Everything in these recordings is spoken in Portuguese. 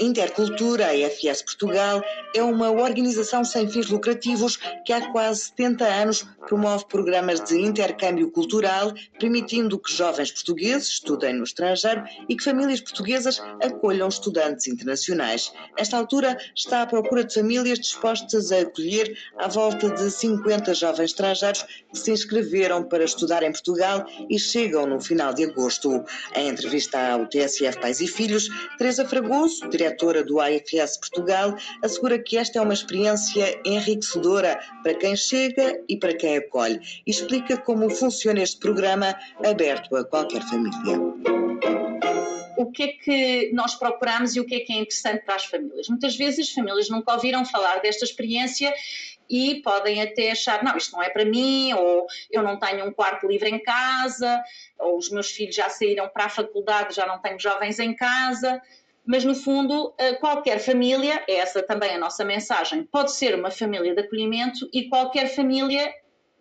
Intercultura, a FS Portugal, é uma organização sem fins lucrativos que há quase 70 anos promove programas de intercâmbio cultural, permitindo que jovens portugueses estudem no estrangeiro e que famílias portuguesas acolham estudantes internacionais. Nesta altura, está à procura de famílias dispostas a acolher à volta de 50 jovens estrangeiros que se inscreveram para estudar em Portugal e chegam no final de agosto. Em entrevista ao TSF Pais e Filhos, Teresa Fragoso, diretora do AFS Portugal, assegura que esta é uma experiência enriquecedora para quem chega e para quem acolhe e explica como funciona este programa aberto a qualquer família. O que é que nós procuramos e o que é interessante para as famílias? Muitas vezes as famílias nunca ouviram falar desta experiência e podem até achar, não, isto não é para mim, ou eu não tenho um quarto livre em casa, ou os meus filhos já saíram para a faculdade, já não tenho jovens em casa. Mas, no fundo, qualquer família, é essa também a nossa mensagem, pode ser uma família de acolhimento e qualquer família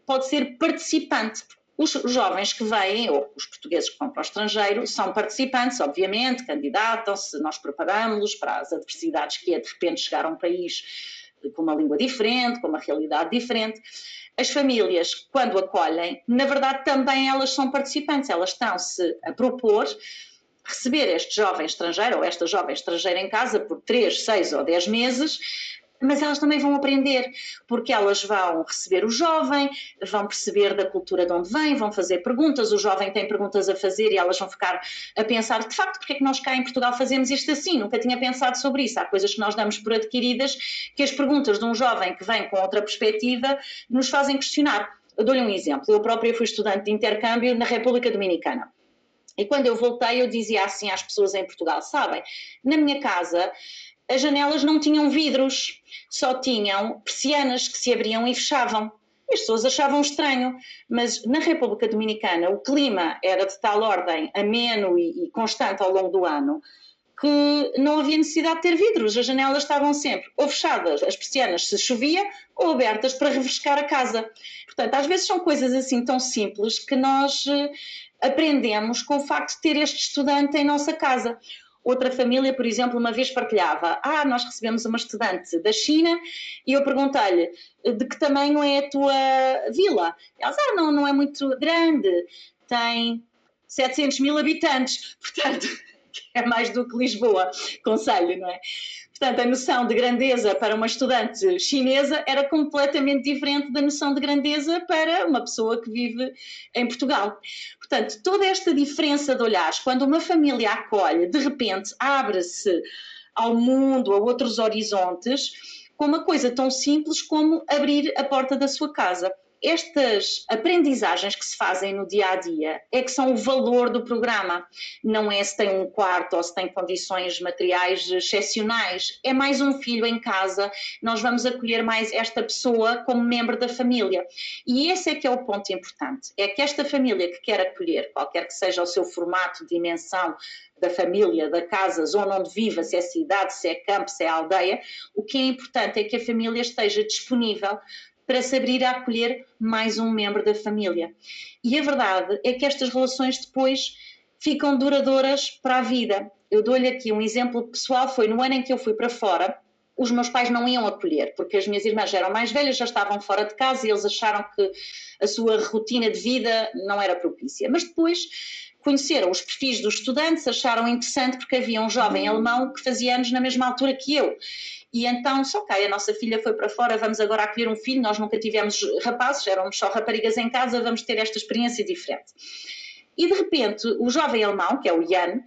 pode ser participante. Os jovens que vêm, ou os portugueses que vão para o estrangeiro, são participantes, obviamente, candidatam-se, nós preparamos-los para as adversidades que é, de repente, chegar a um país com uma língua diferente, com uma realidade diferente. As famílias, quando acolhem, na verdade, também elas são participantes, elas estão-se a propor receber este jovem estrangeiro ou esta jovem estrangeira em casa por 3, 6 ou 10 meses, mas elas também vão aprender, porque elas vão receber o jovem, vão perceber da cultura de onde vem, vão fazer perguntas, o jovem tem perguntas a fazer e elas vão ficar a pensar, de facto, porque é que nós cá em Portugal fazemos isto assim? Nunca tinha pensado sobre isso. Há coisas que nós damos por adquiridas que as perguntas de um jovem que vem com outra perspectiva nos fazem questionar. Eu dou-lhe um exemplo. Eu própria fui estudante de intercâmbio na República Dominicana. E quando eu voltei, eu dizia assim às pessoas em Portugal, sabem, na minha casa as janelas não tinham vidros, só tinham persianas que se abriam e fechavam. E as pessoas achavam estranho, mas na República Dominicana o clima era de tal ordem, ameno e constante ao longo do ano, que não havia necessidade de ter vidros, as janelas estavam sempre ou fechadas, as persianas se chovia, ou abertas para refrescar a casa. Portanto, às vezes são coisas assim tão simples que nós aprendemos com o facto de ter este estudante em nossa casa. Outra família, por exemplo, uma vez partilhava, nós recebemos uma estudante da China e eu perguntei-lhe, de que tamanho é a tua vila? Ela disse, não é muito grande, tem 700 mil habitantes, portanto, é mais do que Lisboa, conselho, não é? Portanto, a noção de grandeza para uma estudante chinesa era completamente diferente da noção de grandeza para uma pessoa que vive em Portugal. Portanto, toda esta diferença de olhares, quando uma família acolhe, de repente abre-se ao mundo, a outros horizontes, com uma coisa tão simples como abrir a porta da sua casa. Estas aprendizagens que se fazem no dia-a-dia é que são o valor do programa. Não é se tem um quarto ou se tem condições materiais excepcionais. É mais um filho em casa, nós vamos acolher mais esta pessoa como membro da família. E esse é que é o ponto importante. É que esta família que quer acolher, qualquer que seja o seu formato, dimensão da família, da casa, zona onde viva, se é cidade, se é campo, se é aldeia, o que é importante é que a família esteja disponível para se abrir a acolher mais um membro da família. E a verdade é que estas relações depois ficam duradouras para a vida. Eu dou-lhe aqui um exemplo pessoal, foi no ano em que eu fui para fora, os meus pais não iam acolher, porque as minhas irmãs já eram mais velhas, já estavam fora de casa e eles acharam que a sua rotina de vida não era propícia. Mas depois conheceram os perfis dos estudantes, acharam interessante porque havia um jovem alemão que fazia anos na mesma altura que eu. E então, a nossa filha foi para fora, vamos agora acolher um filho, nós nunca tivemos rapazes, éramos só raparigas em casa, vamos ter esta experiência diferente. E de repente, o jovem alemão, que é o Jan,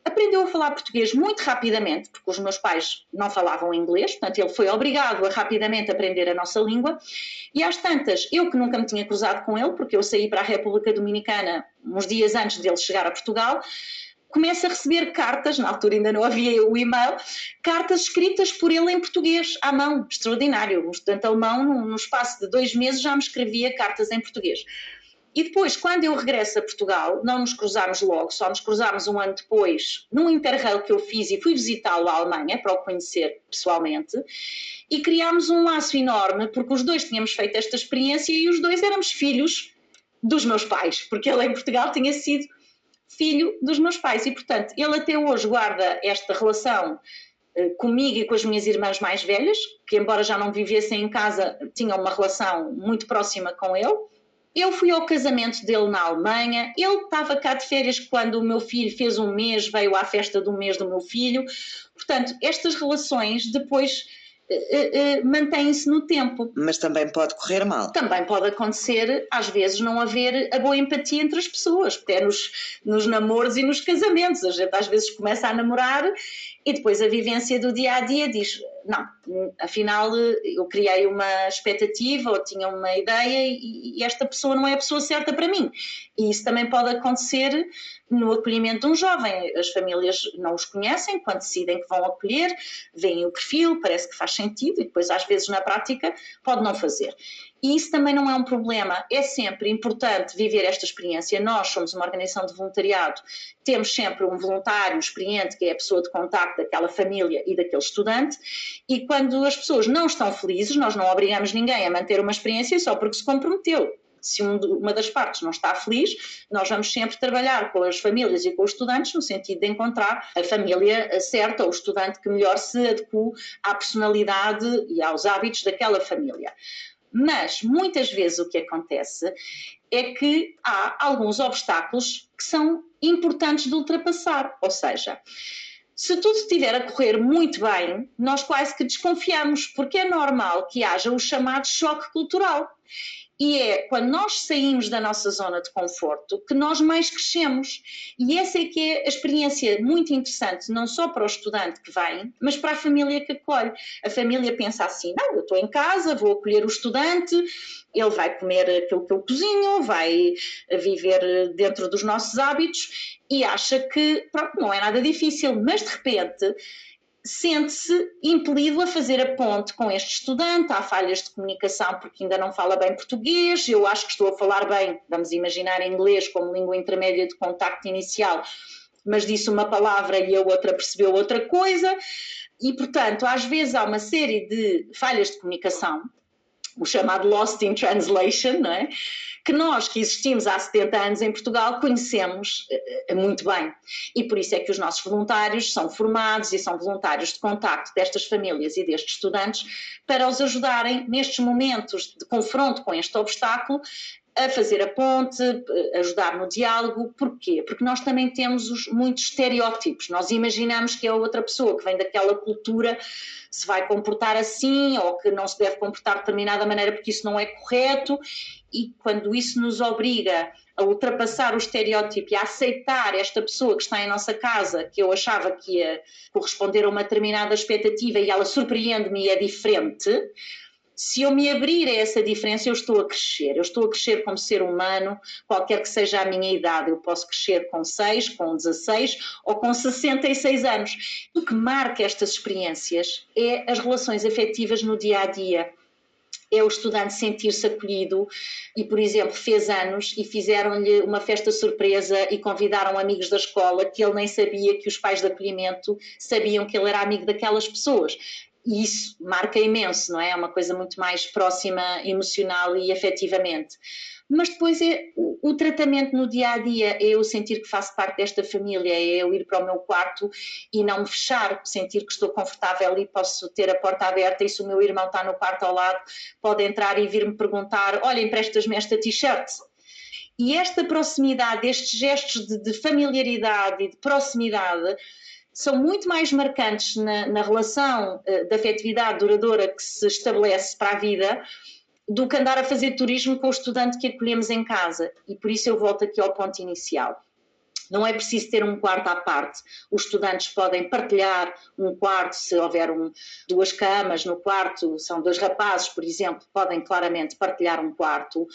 aprendeu a falar português muito rapidamente, porque os meus pais não falavam inglês, portanto ele foi obrigado a rapidamente aprender a nossa língua, e às tantas, eu que nunca me tinha cruzado com ele, porque eu saí para a República Dominicana uns dias antes dele chegar a Portugal, começo a receber cartas, na altura ainda não havia o e-mail, cartas escritas por ele em português, à mão, extraordinário. Um estudante alemão, no espaço de 2 meses, já me escrevia cartas em português. E depois, quando eu regresso a Portugal, não nos cruzámos logo, só nos cruzámos um ano depois, num interrail que eu fiz e fui visitá-lo à Alemanha, para o conhecer pessoalmente, e criámos um laço enorme, porque os dois tínhamos feito esta experiência e os dois éramos filhos dos meus pais, porque ele em Portugal tinha sido filho dos meus pais e, portanto, ele até hoje guarda esta relação comigo e com as minhas irmãs mais velhas, que embora já não vivessem em casa, tinham uma relação muito próxima com ele. Eu fui ao casamento dele na Alemanha, ele estava cá de férias quando o meu filho fez 1 mês, veio à festa do mês do meu filho. Portanto, estas relações depois mantêm-se no tempo. Mas também pode correr mal. Também pode acontecer, às vezes, não haver a boa empatia entre as pessoas, até nos namoros e nos casamentos. A gente às vezes começa a namorar e depois a vivência do dia-a-dia diz, não, afinal eu criei uma expectativa ou tinha uma ideia e esta pessoa não é a pessoa certa para mim. E isso também pode acontecer no acolhimento de um jovem. As famílias não os conhecem, quando decidem que vão acolher, veem o perfil, parece que faz sentido e depois às vezes na prática pode não fazer. E isso também não é um problema, é sempre importante viver esta experiência. Nós somos uma organização de voluntariado, temos sempre um voluntário experiente que é a pessoa de contacto daquela família e daquele estudante, e quando as pessoas não estão felizes, nós não obrigamos ninguém a manter uma experiência só porque se comprometeu. Se uma das partes não está feliz, nós vamos sempre trabalhar com as famílias e com os estudantes no sentido de encontrar a família certa, ou o estudante que melhor se adequa à personalidade e aos hábitos daquela família. Mas, muitas vezes o que acontece é que há alguns obstáculos que são importantes de ultrapassar, ou seja, se tudo estiver a correr muito bem, nós quase que desconfiamos, porque é normal que haja o chamado choque cultural. E é quando nós saímos da nossa zona de conforto que nós mais crescemos. E essa é que é a experiência muito interessante, não só para o estudante que vem, mas para a família que acolhe. A família pensa assim, não, eu estou em casa, vou acolher o estudante, ele vai comer aquilo que eu cozinho, vai viver dentro dos nossos hábitos e acha que, pronto, não é nada difícil, mas de repente sente-se impelido a fazer a ponte com este estudante. Há falhas de comunicação porque ainda não fala bem português, eu acho que estou a falar bem, vamos imaginar inglês como língua intermédia de contacto inicial, mas disse uma palavra e a outra percebeu outra coisa, e portanto às vezes há uma série de falhas de comunicação, o chamado lost in translation, não é? Que nós que existimos há 70 anos em Portugal conhecemos muito bem. E por isso é que os nossos voluntários são formados e são voluntários de contacto destas famílias e destes estudantes para os ajudarem nestes momentos de confronto com este obstáculo a fazer a ponte, ajudar no diálogo. Porquê? Porque nós também temos muitos estereótipos. Nós imaginamos que a outra pessoa que vem daquela cultura se vai comportar assim ou que não se deve comportar de determinada maneira porque isso não é correto, e quando isso nos obriga a ultrapassar o estereótipo e a aceitar esta pessoa que está em nossa casa, que eu achava que ia corresponder a uma determinada expectativa e ela surpreende-me e é diferente. Se eu me abrir a essa diferença, eu estou a crescer como ser humano, qualquer que seja a minha idade. Eu posso crescer com 6, com 16 ou com 66 anos. O que marca estas experiências é as relações afetivas no dia-a-dia. É o estudante sentir-se acolhido e, por exemplo, fez anos e fizeram-lhe uma festa surpresa e convidaram amigos da escola que ele nem sabia que os pais de acolhimento sabiam que ele era amigo daquelas pessoas. E isso marca imenso, não é? É uma coisa muito mais próxima, emocional e afetivamente. Mas depois é o tratamento no dia-a-dia, é eu sentir que faço parte desta família, é eu ir para o meu quarto e não me fechar, sentir que estou confortável e posso ter a porta aberta, e se o meu irmão está no quarto ao lado, pode entrar e vir-me perguntar, olha, emprestas-me esta t-shirt? E esta proximidade, estes gestos de familiaridade e de proximidade são muito mais marcantes na relação de afetividade duradoura que se estabelece para a vida do que andar a fazer turismo com o estudante que acolhemos em casa. E por isso eu volto aqui ao ponto inicial. Não é preciso ter um quarto à parte. Os estudantes podem partilhar um quarto, se houver 2 camas no quarto, são 2 rapazes, por exemplo, podem claramente partilhar um quarto.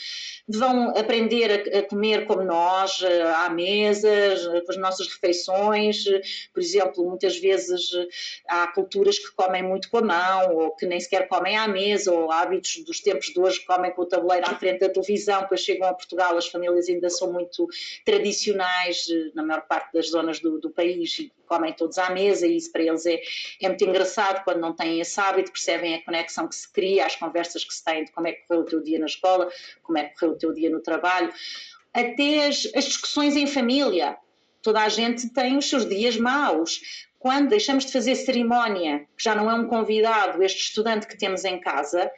Vão aprender a comer como nós, à mesa, com as nossas refeições. Por exemplo, muitas vezes há culturas que comem muito com a mão, ou que nem sequer comem à mesa, ou hábitos dos tempos de hoje que comem com o tabuleiro à frente da televisão. Quando chegam a Portugal, as famílias ainda são muito tradicionais na maior parte das zonas do país, e comem todos à mesa, e isso para eles é muito engraçado. Quando não têm esse hábito, percebem a conexão que se cria, as conversas que se têm de como é que correu o teu dia na escola, como é que correu o teu dia no trabalho, até as discussões em família. Toda a gente tem os seus dias maus. quando deixamos de fazer cerimónia, que já não é um convidado, este estudante que temos em casa,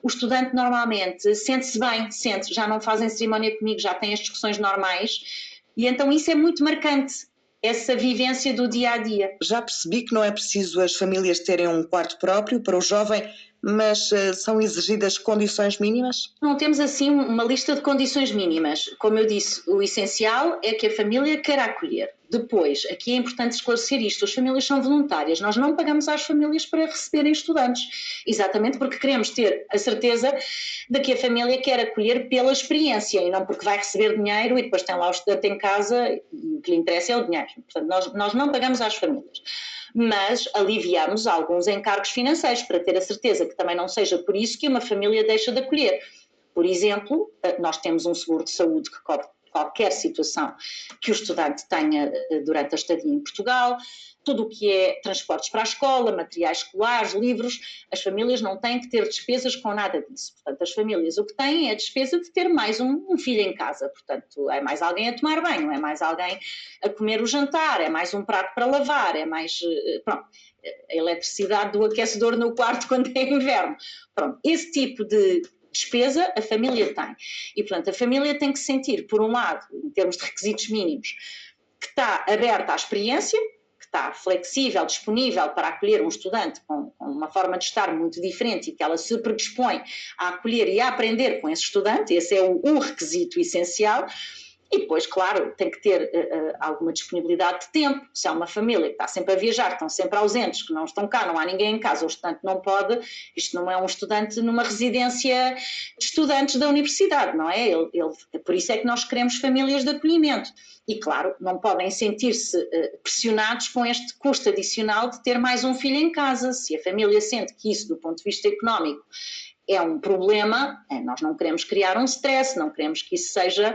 o estudante normalmente sente-se bem, já não fazem cerimónia comigo, já têm as discussões normais, e então isso é muito marcante, essa vivência do dia-a-dia. Já percebi que não é preciso as famílias terem um quarto próprio para o jovem, mas são exigidas condições mínimas? Não temos assim uma lista de condições mínimas. Como eu disse, o essencial é que a família queira acolher. Depois, aqui é importante esclarecer isto, as famílias são voluntárias, nós não pagamos às famílias para receberem estudantes, exatamente porque queremos ter a certeza de que a família quer acolher pela experiência e não porque vai receber dinheiro e depois tem lá o estudante em casa e o que lhe interessa é o dinheiro. Portanto, nós não pagamos às famílias, mas aliviamos alguns encargos financeiros para ter a certeza que também não seja por isso que uma família deixa de acolher. Por exemplo, nós temos um seguro de saúde que cobre qualquer situação que o estudante tenha durante a estadia em Portugal, tudo o que é transportes para a escola, materiais escolares, livros, as famílias não têm que ter despesas com nada disso. Portanto, as famílias o que têm é a despesa de ter mais um filho em casa. Portanto, é mais alguém a tomar banho, é mais alguém a comer o jantar, é mais um prato para lavar, é mais, pronto, a eletricidade do aquecedor no quarto quando é inverno. Pronto, esse tipo de despesa a família tem. E, portanto, a família tem que sentir, por um lado, em termos de requisitos mínimos, que está aberta à experiência, que está flexível, disponível para acolher um estudante com uma forma de estar muito diferente e que ela se predispõe a acolher e a aprender com esse estudante, esse é o requisito essencial. E depois, claro, tem que ter alguma disponibilidade de tempo. Se há uma família que está sempre a viajar, que estão sempre ausentes, que não estão cá, não há ninguém em casa, o estudante não pode, isto não é um estudante numa residência de estudantes da universidade, não é? Por isso é que nós queremos famílias de acolhimento. E, claro, não podem sentir-se pressionados com este custo adicional de ter mais um filho em casa. Se a família sente que isso, do ponto de vista económico, é um problema, nós não queremos criar um stress, não queremos que isso seja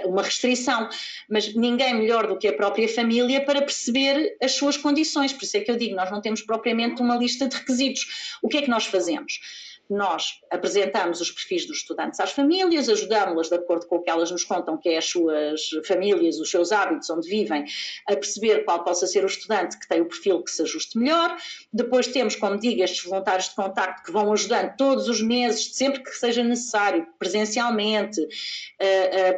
uma restrição, mas ninguém melhor do que a própria família para perceber as suas condições, por isso é que eu digo, nós não temos propriamente uma lista de requisitos. O que é que nós fazemos? Nós apresentamos os perfis dos estudantes às famílias, ajudamos-las de acordo com o que elas nos contam, que é as suas famílias, os seus hábitos, onde vivem, a perceber qual possa ser o estudante que tem o perfil que se ajuste melhor. Depois temos, como digo, estes voluntários de contacto que vão ajudando todos os meses, sempre que seja necessário, presencialmente,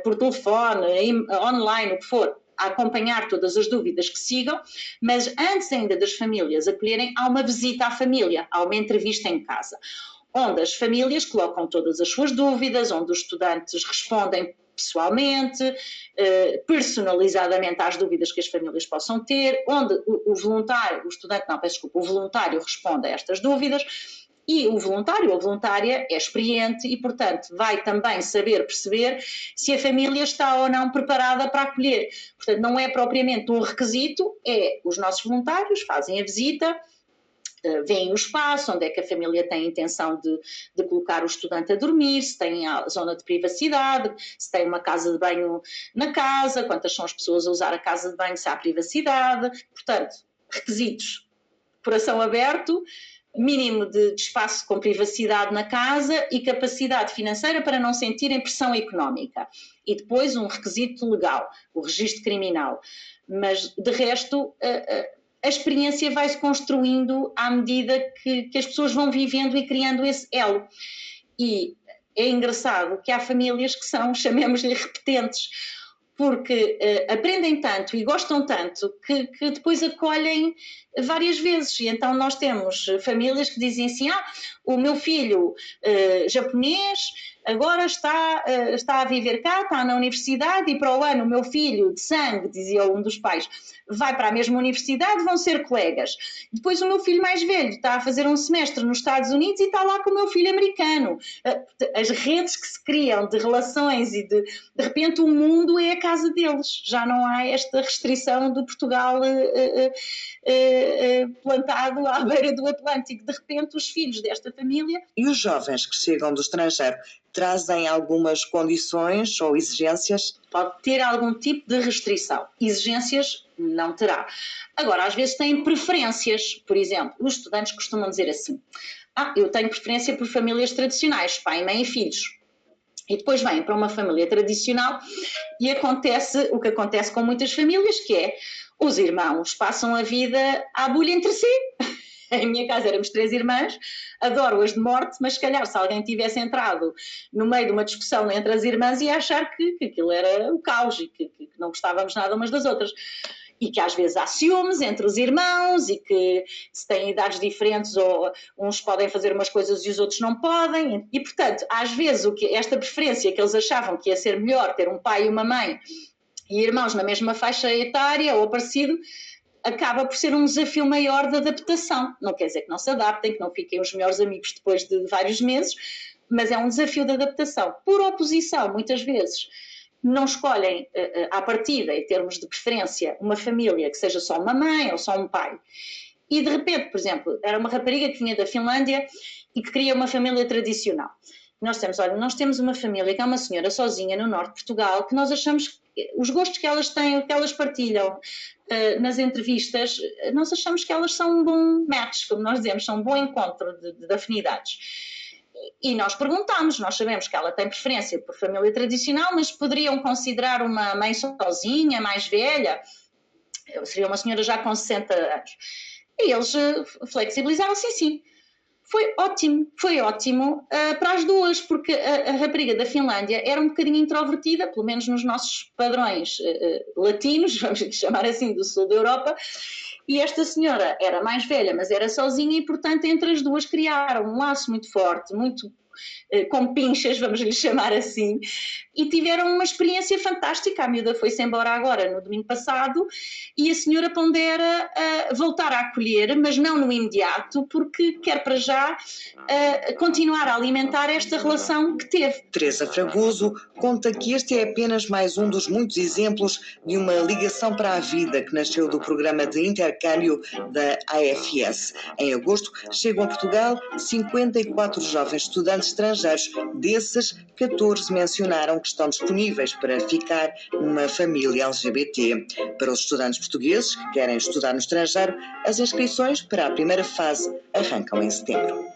por telefone, online, o que for, a acompanhar todas as dúvidas que sigam, mas antes ainda das famílias acolherem, há uma visita à família, há uma entrevista em casa, onde as famílias colocam todas as suas dúvidas, onde os estudantes respondem pessoalmente, personalizadamente às dúvidas que as famílias possam ter, onde o voluntário responde a estas dúvidas e o voluntário ou a voluntária é experiente e, portanto, vai também saber perceber se a família está ou não preparada para acolher. Portanto, não é propriamente um requisito, os nossos voluntários fazem a visita, veem o espaço, onde é que a família tem a intenção de colocar o estudante a dormir, se tem a zona de privacidade, se tem uma casa de banho na casa, quantas são as pessoas a usar a casa de banho, se há privacidade. Portanto, requisitos: coração aberto, mínimo de espaço com privacidade na casa e capacidade financeira para não sentirem pressão económica. E depois um requisito legal, o registro criminal. Mas, de resto, a experiência vai-se construindo à medida que as pessoas vão vivendo e criando esse elo. E é engraçado que há famílias que são, chamemos-lhe, repetentes, porque aprendem tanto e gostam tanto que depois acolhem várias vezes. E então nós temos famílias que dizem assim: o meu filho japonês agora está a viver cá, está na universidade e para o ano o meu filho de sangue, dizia um dos pais, vai para a mesma universidade, vão ser colegas. Depois o meu filho mais velho está a fazer um semestre nos Estados Unidos e está lá com o meu filho americano. As redes que se criam de relações e de repente o mundo é a casa deles. Já não há esta restrição de Portugal plantado à beira do Atlântico. De repente os filhos desta família... E os jovens que chegam do estrangeiro trazem algumas condições ou exigências? Pode ter algum tipo de restrição. Exigências não terá. Agora, às vezes têm preferências. Por exemplo, os estudantes costumam dizer assim: eu tenho preferência por famílias tradicionais, pai, mãe e filhos. E depois vêm para uma família tradicional e acontece o que acontece com muitas famílias, que é Os irmãos passam a vida à bulha entre si. Em minha casa éramos 3 irmãs, adoro-as de morte, mas se calhar se alguém tivesse entrado no meio de uma discussão entre as irmãs ia achar que aquilo era o caos e que não gostávamos nada umas das outras. E que às vezes há ciúmes entre os irmãos e que se têm idades diferentes ou uns podem fazer umas coisas e os outros não podem. E portanto, às vezes esta preferência que eles achavam que ia ser melhor ter um pai e uma mãe e irmãos na mesma faixa etária ou parecido, acaba por ser um desafio maior de adaptação. Não quer dizer que não se adaptem, que não fiquem os melhores amigos depois de vários meses, mas é um desafio de adaptação. Por oposição, muitas vezes, não escolhem à partida, em termos de preferência, uma família que seja só uma mãe ou só um pai. E de repente, por exemplo, era uma rapariga que vinha da Finlândia e que queria uma família tradicional. Nós temos uma família que é uma senhora sozinha no norte de Portugal, que nós achamos os gostos que elas têm, o que elas partilham nas entrevistas, nós achamos que elas são um bom match, como nós dizemos, são um bom encontro de afinidades. E nós perguntamos, nós sabemos que ela tem preferência por família tradicional, mas poderiam considerar uma mãe sozinha, mais velha, seria uma senhora já com 60 anos. E eles flexibilizaram, sim. Foi ótimo para as duas, porque a rapariga da Finlândia era um bocadinho introvertida, pelo menos nos nossos padrões latinos, vamos chamar assim, do sul da Europa, e esta senhora era mais velha, mas era sozinha e, portanto, entre as duas criaram um laço muito forte, muito com pinchas, vamos lhe chamar assim, e tiveram uma experiência fantástica. A miúda foi-se embora agora, no domingo passado, e a senhora pondera voltar a acolher, mas não no imediato, porque quer para já continuar a alimentar esta relação que teve. Teresa Fragoso conta que este é apenas mais um dos muitos exemplos de uma ligação para a vida que nasceu do programa de intercâmbio da AFS. Em agosto, chegam a Portugal 54 jovens estudantes estrangeiros. Desses, 14 mencionaram que estão disponíveis para ficar numa família LGBT. Para os estudantes portugueses que querem estudar no estrangeiro, as inscrições para a primeira fase arrancam em setembro.